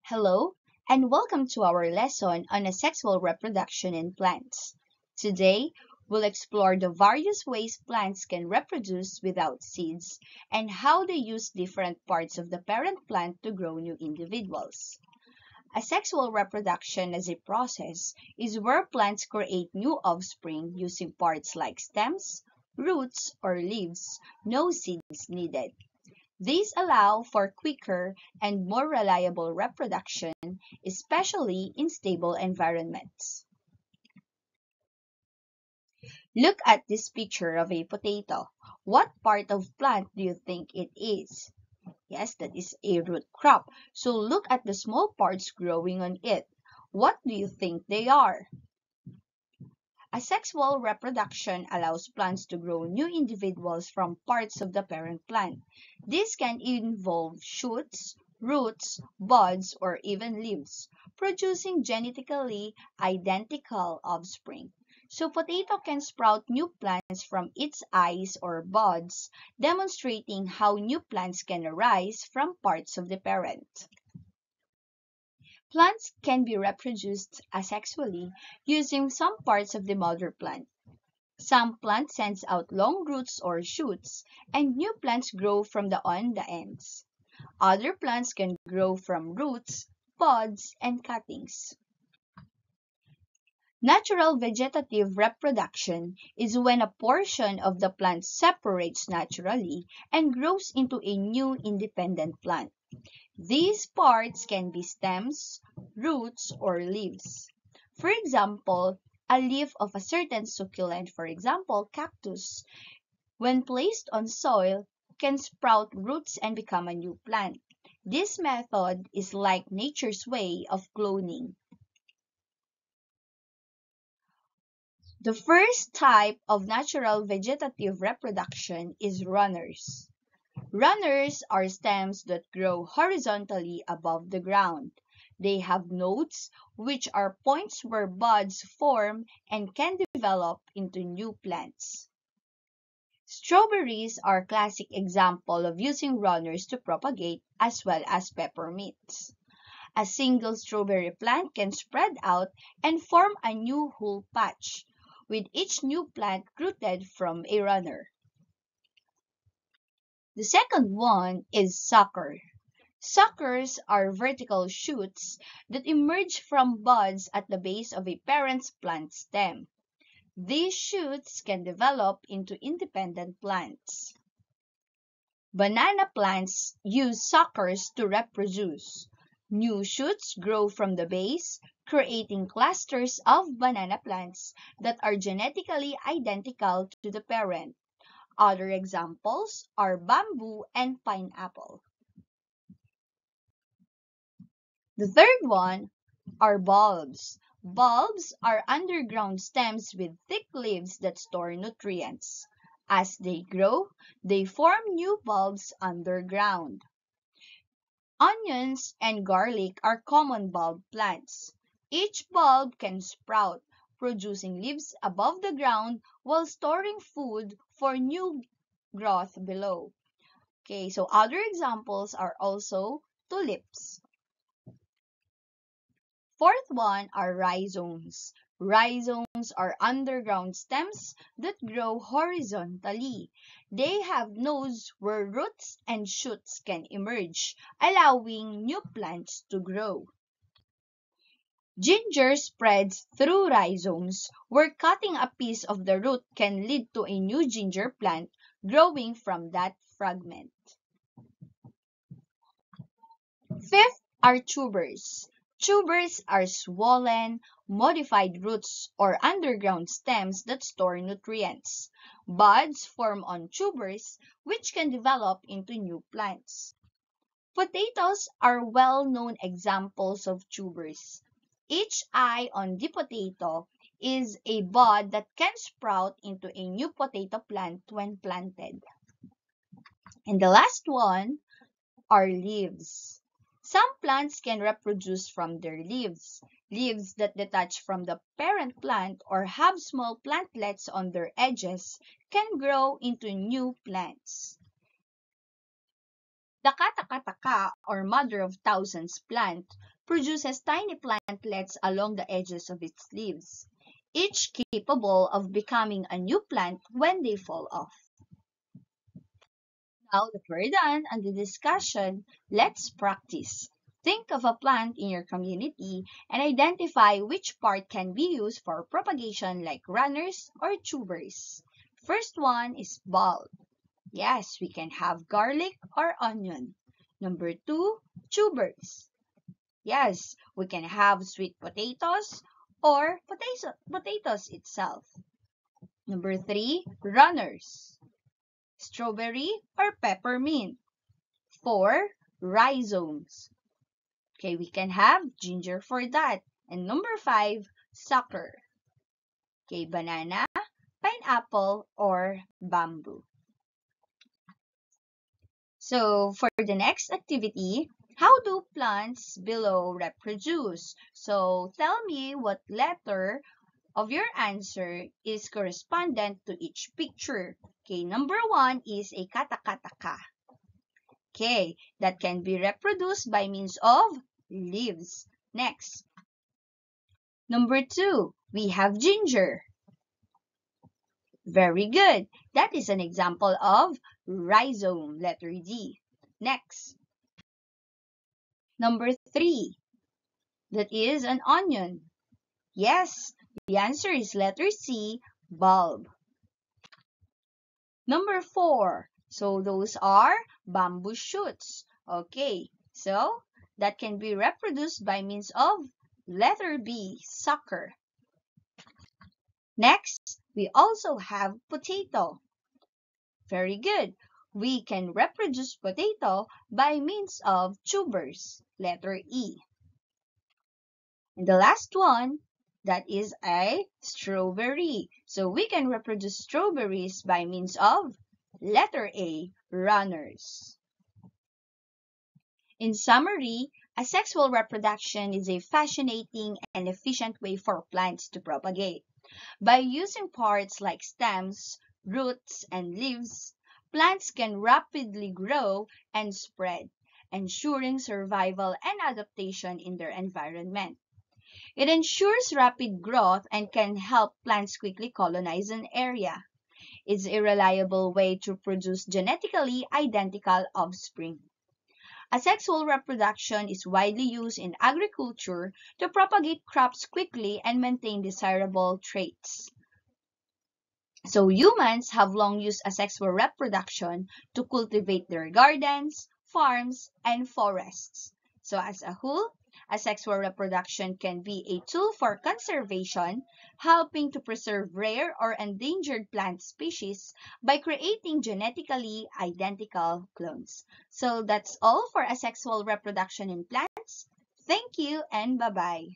Hello, and welcome to our lesson on asexual reproduction in plants. Today, we'll explore the various ways plants can reproduce without seeds and how they use different parts of the parent plant to grow new individuals. Asexual reproduction as a process is where plants create new offspring using parts like stems, roots, or leaves, no seeds needed. These allow for quicker and more reliable reproduction, especially in stable environments. Look at this picture of a potato. What part of plant do you think it is? Yes, that is a root crop. So look at the small parts growing on it. What do you think they are? Asexual reproduction allows plants to grow new individuals from parts of the parent plant. This can involve shoots, roots, buds, or even leaves, producing genetically identical offspring. So potato can sprout new plants from its eyes or buds, demonstrating how new plants can arise from parts of the parent. Plants can be reproduced asexually using some parts of the mother plant. Some plants sends out long roots or shoots, and new plants grow from on the ends. Other plants can grow from roots, pods, and cuttings. Natural vegetative reproduction is when a portion of the plant separates naturally and grows into a new independent plant. These parts can be stems, roots, or leaves. For example, a leaf of a certain succulent, for example, cactus, when placed on soil, can sprout roots and become a new plant. This method is like nature's way of cloning. The first type of natural vegetative reproduction is runners. Runners are stems that grow horizontally above the ground. They have nodes, which are points where buds form and can develop into new plants. Strawberries are a classic example of using runners to propagate, as well as peppermints. A single strawberry plant can spread out and form a new whole patch, with each new plant rooted from a runner. The second one is sucker. Suckers are vertical shoots that emerge from buds at the base of a parent plant stem. These shoots can develop into independent plants. Banana plants use suckers to reproduce. New shoots grow from the base, creating clusters of banana plants that are genetically identical to the parent. Other examples are bamboo and pineapple. The third one are bulbs. Bulbs are underground stems with thick leaves that store nutrients. As they grow, they form new bulbs underground. Onions and garlic are common bulb plants. Each bulb can sprout, producing leaves above the ground while storing food for new growth below. Okay, so other examples are also tulips. Fourth one are rhizomes. Rhizomes are underground stems that grow horizontally. They have nodes where roots and shoots can emerge, allowing new plants to grow. Ginger spreads through rhizomes, where cutting a piece of the root can lead to a new ginger plant growing from that fragment. Fifth are tubers. Tubers are swollen, modified roots or underground stems that store nutrients. Buds form on tubers, which can develop into new plants. Potatoes are well-known examples of tubers. Each eye on the potato is a bud that can sprout into a new potato plant when planted. And the last one are leaves. Some plants can reproduce from their leaves. Leaves that detach from the parent plant or have small plantlets on their edges can grow into new plants. The katakataka, or mother of thousands plant, produces tiny plantlets along the edges of its leaves, each capable of becoming a new plant when they fall off. Now that we're done on the discussion, let's practice. Think of a plant in your community and identify which part can be used for propagation like runners or tubers. First one is bulb. Yes, we can have garlic or onion. Number two, tubers. Yes, we can have sweet potatoes or potatoes itself. Number three, runners. Strawberry or peppermint. Four, rhizomes. Okay, we can have ginger for that. And number five, sucker. Okay, banana, pineapple, or bamboo. So for the next activity, how do plants below reproduce? So tell me what letter of your answer is correspondent to each picture. Okay, number one is a katakataka. Okay, that can be reproduced by means of leaves. Next, number two, we have ginger. Very good. That is an example of rhizome, letter D. Next, number three, that is an onion. Yes, the answer is letter C, bulb. Number four, so those are bamboo shoots. Okay, so that can be reproduced by means of letter B, sucker. Next, we also have potato. Very good. We can reproduce potato by means of tubers, letter E. And the last one, that is a strawberry. So we can reproduce strawberries by means of letter A, runners. In summary, asexual reproduction is a fascinating and efficient way for plants to propagate. By using parts like stems, roots, and leaves, plants can rapidly grow and spread, ensuring survival and adaptation in their environment. It ensures rapid growth and can help plants quickly colonize an area. It's a reliable way to produce genetically identical offspring. Asexual reproduction is widely used in agriculture to propagate crops quickly and maintain desirable traits. So humans have long used asexual reproduction to cultivate their gardens, farms, and forests. So as a whole, asexual reproduction can be a tool for conservation, helping to preserve rare or endangered plant species by creating genetically identical clones. So that's all for asexual reproduction in plants. Thank you and bye-bye.